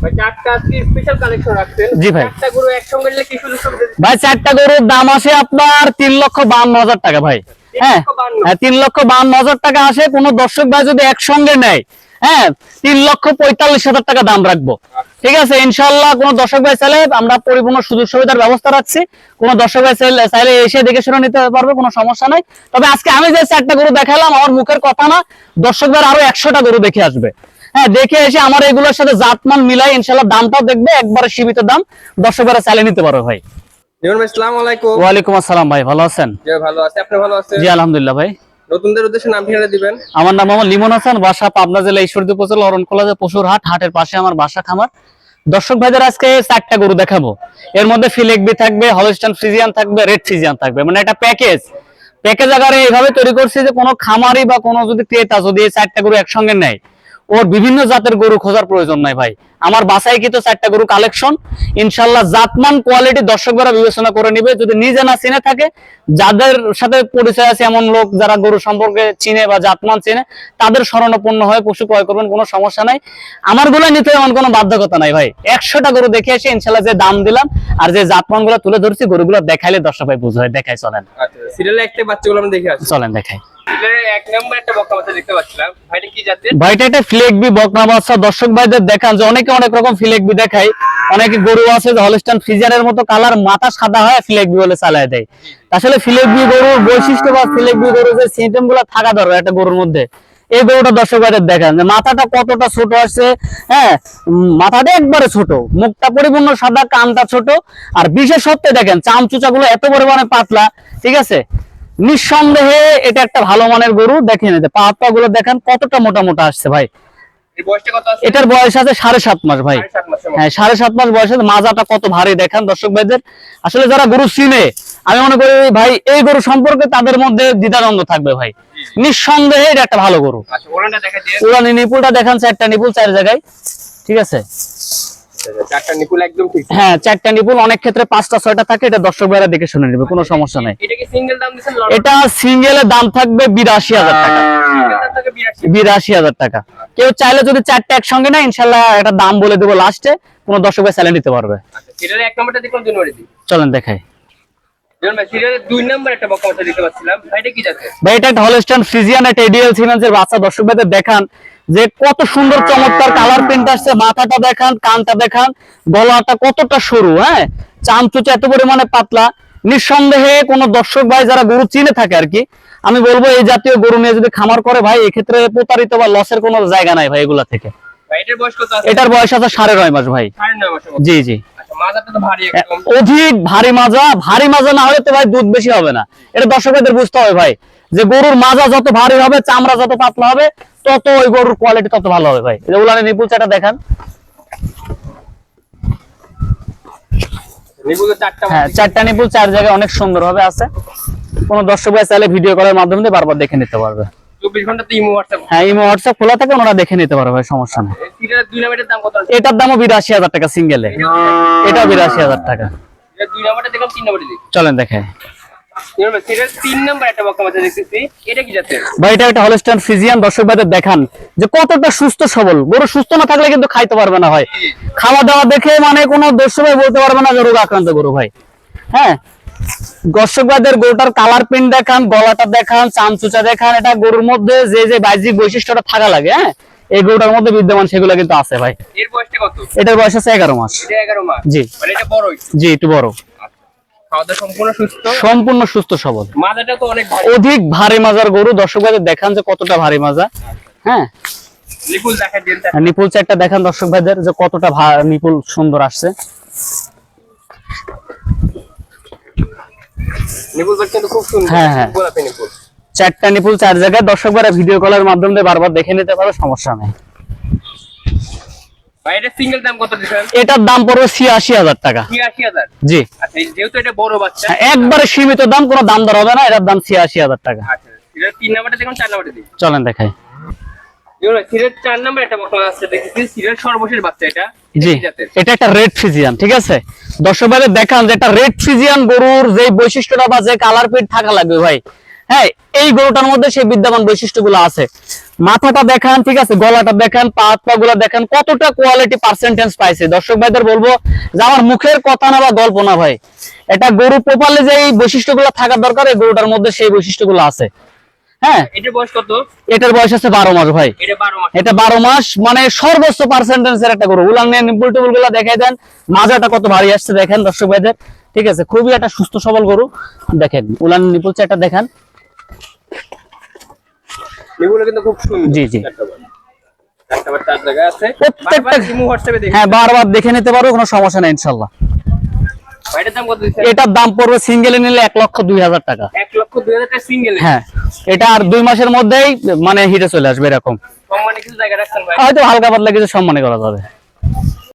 ভাই চারটা কি স্পেশাল কালেকশন রাখছেন? জি ভাই। চারটা গরু একসঙ্গে নিলে কি সুযোগ সুবিধা দিচ্ছেন? ভাই চারটা গরুর দাম আসে আপনার 3,52,000 টাকা ভাই। হ্যাঁ 3,52,000 টাকা আসে। কোন দর্শক ভাই যদি একসঙ্গে নেয়, হ্যাঁ 3,45,000 টাকা দাম রাখবো। ঠিক আছে, ইনশাআল্লাহ কোন দর্শক ভাই চাইলে আমরা পরিপূর্ণ সুযোগ সুবিধার ব্যবস্থা রাখছি। কোন দর্শক ভাই চাইলে এসে দেখে শুনে নিতে পারবে, কোনো সমস্যা নাই। তবে আজকে আমি যে চারটা গরু দেখালাম আমার মুখের কথা না, দর্শক ভাই আরো 100টা গরু দেখে আসবে। হ্যাঁ দেখে এসে আমার এগুলোর সাথে জাতমান মিলাই ইনশাআল্লাহ দামটাও দেখবে, একবারে সীমিত দাম, দর্শক ভাই চাইলে নিতে পারবে ভাই। জীবন ভাই আসসালামু আলাইকুম। ওয়ালাইকুম আসসালাম ভাই, ভালো আছেন? জি ভালো আছি, আপনি ভালো আছেন? জি আলহামদুলিল্লাহ ভাই। নতুনদের উদ্দেশ্যে নাম ঠিকানা দিবেন। আমার নাম মোহাম্মদ লিমন হাসান, বাসা পাবনা জেলা ঈশ্বরদী উপজেলা অরণখোলা পশুর হাট, হাটের পাশে আমার বাসা খামার। দর্শক ভাইদের আজকে চারটা গরু দেখাবো। এর মধ্যে ফিলেকবি থাকবে, হলস্টাইন ফ্রিজিয়ান থাকবে, রেড ফ্রিজিয়ান থাকবে, মানে একটা প্যাকেজ আকারে এইভাবে তৈরি করছি যে কোনো খামারি বা কোনো যদি ক্রেতা যদি এই চারটা গরু একসঙ্গে নেয়, ওর বিভিন্ন জাতের গরু খোঁজার প্রয়োজন নাই ভাই। আমার বাসায় কিন্তু চারটা গরু কালেকশন, ইনশাল্লাহ জাতমান কোয়ালিটি দর্শকরা বিবেচনা করে নিবে। যদি নিজে না চিনে থাকে, যাদের সাথে পরিচয় আছে এমন লোক যারা গরু সম্পর্কে চিনে বা জাতমান চিনে, তাদের শরণাপন্ন হয়ে পশু ক্রয় করবেন, কোনো সমস্যা নাই। আমার গুলো নিতে এমন কোনো বাধ্যকতা নাই ভাই। 100টা গরু দেখে এসে ইনশাল্লাহ যে দাম দিলাম আর যে জাতমান গুলো তুলে ধরছি, গরুগুলো দেখাইলে দর্শক ভাই বুঝবে। দেখাই চলেন। আচ্ছা সিরিয়ালে একটা বাচ্চাগুলো আমরা দেখে আসি। চলেন দেখাই। এক নম্বর একটা বকনা বাচ্চা দেখতে পাচ্ছিলাম, ভাইটা কি জাতের? ভাইটা একটা ফিলেকবি বকনা বাচ্চা। দর্শক ভাইদের দেখান যে অনেকে অনেক রকম ফিলেকবি দেখায়। অনেকে গরু আছে যে হলস্টাইন ফ্রিজিয়ানের মতো কালার, মাথা সাদা হয়, ফিলেকবি বলে চালায় দেয়। আসলে ফিলেকবি গরুর বৈশিষ্ট্য বা ফিলেকবি গরুর যে সিস্টেম গুলো থাকা দরকার একটা গরুর মধ্যে, এই গরুটা দর্শক ভাইদের দেখান যে মাথাটা কতটা ছোট আসছে। হ্যাঁ মাথাটা একবারে ছোট, মুখটা পরিপূর্ণ সাদা, কানটা ছোট। আর বিশেষত্ব দেখেন চামচুচা গুলো এত পরিমাণে পাতলা। ঠিক আছে, নিঃসন্দেহে এটা একটা ভালো মানের গরু। দেখেন পা পা গুলো দেখেন কতটা মোটা মোটা আসছে ভাই। এই বয়সটা কত আছে? এটার বয়স আছে 7.5 মাস ভাই। 7.5 মাসের মতো। হ্যাঁ 7.5 মাস বয়সে মাজাটা কত ভারী দেখেন দর্শক ভাইদের। আসলে যারা গরু চিনে, আমি মনে করি ভাই এই গরু সম্পর্কে তাদের মধ্যে দ্বিধাদ্বন্দ্ব থাকবে ভাই। নিঃসন্দেহে এটা একটা ভালো গরু। আচ্ছা ওরানটা দেখা দিয়ে। উড়ানি নিপুলটা দেখেন, 4টা নিপুল 4 জায়গায়। ঠিক আছে, চারটা নিপুল একদম ঠিক। হ্যাঁ 4টা নিপুল, অনেক ক্ষেত্রে 5টা 6টা থাকে। এটা দর্শক ভাইরা দেখে শুনে নেবে, কোনো সমস্যা নাই। এটা কি সিঙ্গেল দাম দিবেন? এটা সিঙ্গেলের দাম থাকবে 82,000 টাকা। সিঙ্গেল দাম থাকে 82। 82,000 টাকা। কেউ চাইলে যদি 4টা একসঙ্গে না, ইনশাল্লাহ একটা দাম বলে দেবো লাস্টে, কোনো দর্শক ভাই চাইলে নিতে পারবে। আচ্ছা সিরিয়ালে এক নম্বরটা দেখুন, 2 নম্বরে দিই। চলেন দেখাই। যেমন ভাই সিরিয়ালে 2 নম্বর একটা বকনা বাচ্চা দেখতে পাচ্ছিলাম, ভাইটা কি জাতের? ভাই এটা একটা হলস্টাইন ফ্রিজিয়ান, একটা এডিএল সিমেন্সের বাচ্চা। দর্শক ভাইদের দেখান যে কত সুন্দর চমৎকার কালার প্রিন্ট আসছে। মাথাটা দেখান, কানটা দেখান, গলাটা কতটা সরু। হ্যাঁ চামচুচা এত পরিমাণে পাতলা। নিঃসন্দেহে কোনো দর্শক ভাই যারা গরু চিনে থাকে আর কি, আমি বলবো এই জাতীয় গরু নিয়ে যদি খামার করে ভাই, এক্ষেত্রে প্রতারিত বা লসের কোনো জায়গা নাই ভাই এগুলা থেকে। ভাই এটার বয়স কত আছে? এটার বয়স আছে 9.5 মাস ভাই। 9.5 মাসের মতো। জি জি। আচ্ছা মাজাটা তো ভারী একদম। অধিক ভারী মাজা। ভারী মাজা না হলে তো ভাই দুধ বেশি হবে না। এটা দর্শকদের বুঝতে হবে ভাই, যে গরুর মাজা যত ভারী হবে, চামড়া যত পাতলা হবে, তত ওই গরুর কোয়ালিটি তত ভালো হবে ভাই। এই যে উলানের নিপুল চাটা দেখান। নিপুল চারটা। হ্যাঁ 4টা নিপুল 4 জায়গায় অনেক সুন্দর ভাবে আছে। কোন দর্শক ভাই চাইলে ভিডিও কলের মাধ্যমে দিয়ে বারবার দেখে নিতে পারবে। 24 ঘন্টা তো ইমো হোয়াটসঅ্যাপ। হ্যাঁ ইমো হোয়াটসঅ্যাপ খোলা থাকে, ওনারা দেখে নিতে পারবে ভাই, সমস্যা নেই। সিরিয়ালে 2 নম্বরের দাম কত আছে? এটার দামও 82,000 টাকা সিঙ্গেলে। এটাও 82,000 টাকা। এটা 2 নম্বরটা দেখুন, 3 নম্বরে দিই। চলেন দেখাই। সিরিয়াল 3 নম্বর একটা বকনা বাচ্চা দেখতেছি, এটা কি জাতের? ভাই এটা একটা হলস্টাইন ফ্রিজিয়ান। দর্শক ভাইদের দেখান যে কতটা সুস্থ সবল। গরু সুস্থ না থাকলে কিন্তু খাইতে পারবে না ভাই। খাওয়া দাওয়া দেখে মানে কোনো দর্শক ভাই বলতে পারবে না যে রোগ আক্রান্ত গরু ভাই। হ্যাঁ দর্শক ভাইদের গরুটার কালার প্রিন্ট দেখান, গলাটা দেখান, চামচুচা দেখান। এটা গরুর মধ্যে যে যে বাহ্যিক বৈশিষ্ট্যটা থাকা লাগে, হ্যাঁ এই গরুটার মধ্যে বিদ্যমান সেগুলো কিন্তু আছে ভাই। এর বয়সটা কত? এটার বয়স আছে 11 মাস। এটা 11 মাস। জি মানে এটা বড় হইছে। জি একটু বড়। খাওয়া দাওয়া সম্পূর্ণ সুস্থ। সম্পূর্ণ সুস্থ সবল। মাজাটা তো অনেক ভারী। অধিক ভারী মাজার গরু। দর্শক ভাইদের দেখান যে কতটা ভারী মাজা। হ্যাঁ নিপুল দেখা দেন। নিপুল চারটা দেখান দর্শক ভাইদের যে কতটা নিপুল সুন্দর আসছে। নিপুলটা কিন্তু খুব সুন্দর। হ্যাঁ, হ্যাঁ। গোলাপি নিপুল। 4টা নিপুল 4 জায়গায়। দর্শক ভাইরা ভিডিও কলের মাধ্যমে বারবার দেখে নিতে পারো, সমস্যা নেই। ভাই এটা সিঙ্গেল দাম কত দিবেন? এটার দাম পড়বে 86,000 টাকা। 86,000। জি আচ্ছা যেহেতু এটা বড় বাচ্চা। একবারে সীমিত দাম, কোনো দাম দর হবে না। এটার দাম 86,000 টাকা। আচ্ছা এটা 3 নম্বরটা দেখুন, 4 নম্বরে দিই। চলেন দেখাই। সিরিয়াল 4 নম্বর একটা বকনা আছে দেখতেছি, সিরিয়াল সর্বশেষ বাচ্চা এটা। জি এটা একটা রেড ফ্রিজিয়ান। ঠিক আছে, দর্শক ভাইদের দেখান যে একটা রেড ফ্রিজিয়ান গরুর যে বৈশিষ্ট্যটা বা যে কালার প্রিন্ট থাকা লাগবে ভাই। হ্যাঁ, এই গরুটার মধ্যে সেই বিদ্যমান বৈশিষ্ট্যগুলো আছে। মাথাটা দেখান, ঠিক আছে, গলাটা দেখান, পা গুলা দেখান, কতটা কোয়ালিটি পার্সেন্টেজ পাইছে। দর্শক ভাইদের বলবো যে আমার মুখের কথা না বা গল্প না ভাই, এটা গরু প্রপারলি যে এই বৈশিষ্ট্যগুলো থাকার দরকার, এই গরুটার মধ্যে সেই বৈশিষ্ট্যগুলো আছে। হ্যাঁ, এটার বয়স কত? এটার বয়স আছে 12 মাস ভাই। এটা 12 মাস। এটা 12 মাস, মানে সর্বোচ্চ পার্সেন্টেজের একটা গরু। উলান নিয়ে নিপুল টিপুল গুলা দেখাই দেন, মাজাটা কত ভারী আসছে দেখেন দর্শক ভাইদের, ঠিক আছে, খুবই একটা সুস্থ সবল গরু। দেখেন উলান নিপুল চারটা দেখান। এগুলো কিন্তু খুব সুন্দর। জি জি, একটা বার চার জায়গায় আছে। প্রত্যেকটা বারবার ইমো হোয়াটসঅ্যাপে দেখি। হ্যাঁ বারবার দেখে নিতে পারো, কোনো সমস্যা নেই ইনশাআল্লাহ। এটার দাম কত দিচ্ছেন? এটার দাম পড়বে সিঙ্গেলে নিলে 1,02,000 টাকা। 1,02,000 টাকা সিঙ্গেল। হ্যাঁ, এটা আর 2 মাসের মধ্যেই মানে হিটে চলে আসবে এরকম। সম্মানে কিছু জায়গা রাখছেন ভাই? হয়তো হালকা পাতলা কিছু সম্মানী করা যাবে।